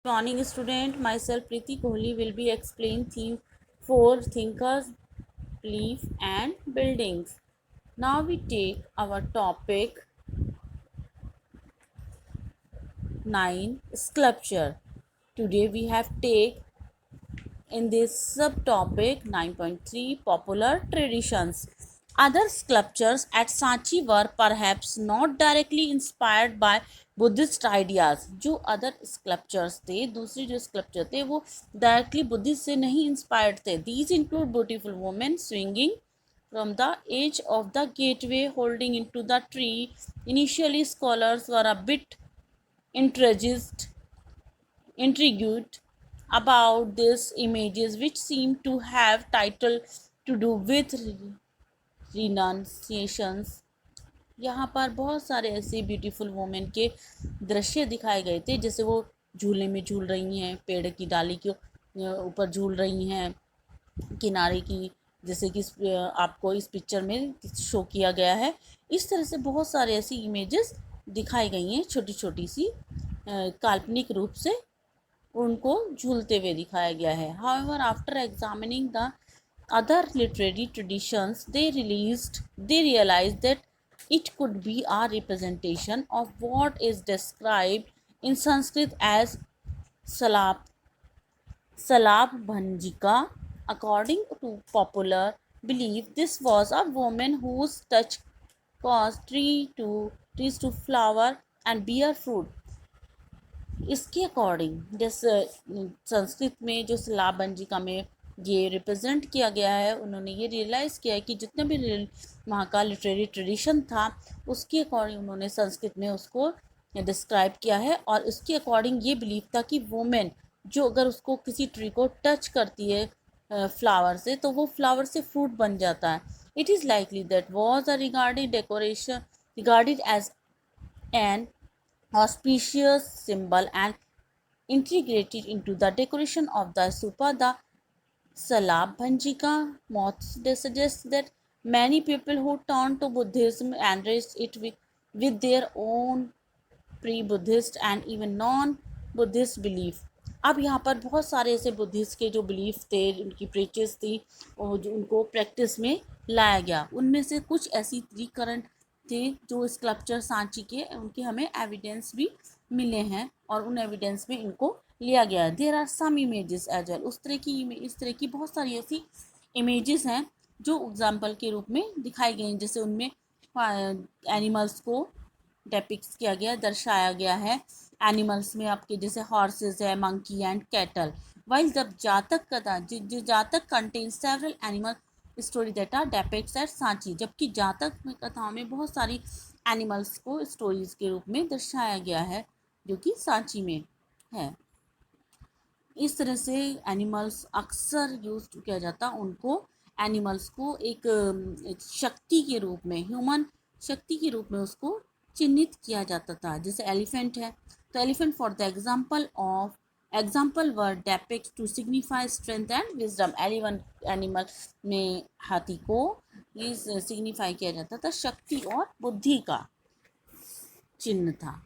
Morning student, myself Preeti Kohli will be explain theme 4 thinkers, belief and buildings. Now we take our topic 9 sculpture. Today we have take in this subtopic 9.3 popular traditions. Other sculptures at Sanchi were perhaps not directly inspired by Buddhist ideas. जो other sculptures थे, दूसरी जो sculpture थे वो directly Buddhist से नहीं inspired थे. These include beautiful women swinging from the edge of the gateway holding into the tree. Initially scholars were a bit intrigued about these images which seem to have title to do with renunciations. यहाँ पर बहुत सारे ऐसे beautiful women के दृश्य दिखाए गए थे, जैसे वो झूले में झूल रही हैं, पेड़ की डाली के ऊपर झूल रही हैं, किनारे की, जैसे कि आपको इस पिक्चर में शो किया गया है. इस तरह से बहुत सारे ऐसी इमेजेस दिखाई गई हैं, छोटी छोटी सी काल्पनिक रूप से उनको झूलते हुए दिखाया गया है. However after examining the other literary traditions, they realized that it could be a representation of what is described in Sanskrit as salab bhanjika. According to popular belief, this was a woman whose touch caused trees to flower and bear fruit. इसके according जैसे संस्कृत में जो सलाब बंजिका में ये represent किया गया है, उन्होंने ये रियलाइज़ किया है कि जितना भी वहाँ का लिटरेरी ट्रेडिशन था उसके अकॉर्डिंग उन्होंने संस्कृत में उसको डिस्क्राइब किया है. और उसके अकॉर्डिंग ये बिलीव था कि वुमेन जो अगर उसको किसी ट्री को टच करती है फ्लावर से, तो वो फ्लावर से फ्रूट बन जाता है. It is likely that was a regarded as an auspicious symbol and integrated into the decoration of the stupa. The Salab Bhanjika moth suggests that many people who turn to Buddhism embrace it with their own pre-Buddhist and even non-Buddhist belief. अब यहाँ पर बहुत सारे ऐसे Buddhist के जो belief थे, उनकी प्रेचेस थी और जो उनको प्रैक्टिस में लाया गया, उनमें से कुछ ऐसी रिकरेंट थे जो स्कल्पचर सांची के उनके हमें एविडेंस भी मिले हैं और उन एविडेंस में इनको लिया गया है. There are some images as well. इस तरह की बहुत सारी ऐसी इमेजेस हैं जो एग्जाम्पल के रूप में दिखाई गई, जैसे उनमें एनिमल्स को डेपिक्स किया गया, दर्शाया गया है. एनिमल्स में आपके जैसे हॉर्सेस है, मंकी एंड कैटल. वाइल जब जातक कथा जो Jataka contain several animal story that are depicts at Sanchi, जबकि जातक में कथाओं में बहुत सारी एनिमल्स को स्टोरीज के रूप में दर्शाया गया है जो कि सांची में है. इस तरह से एनिमल्स अक्सर यूज किया जाता, उनको एनिमल्स को एक शक्ति के रूप में, ह्यूमन शक्ति के रूप में उसको चिन्हित किया जाता था. जैसे एलिफेंट है, तो elephant for the example were depict to signify strength and wisdom. Animal में हाथी को ये सिग्निफाई किया जाता था शक्ति और बुद्धि का चिन्ह था.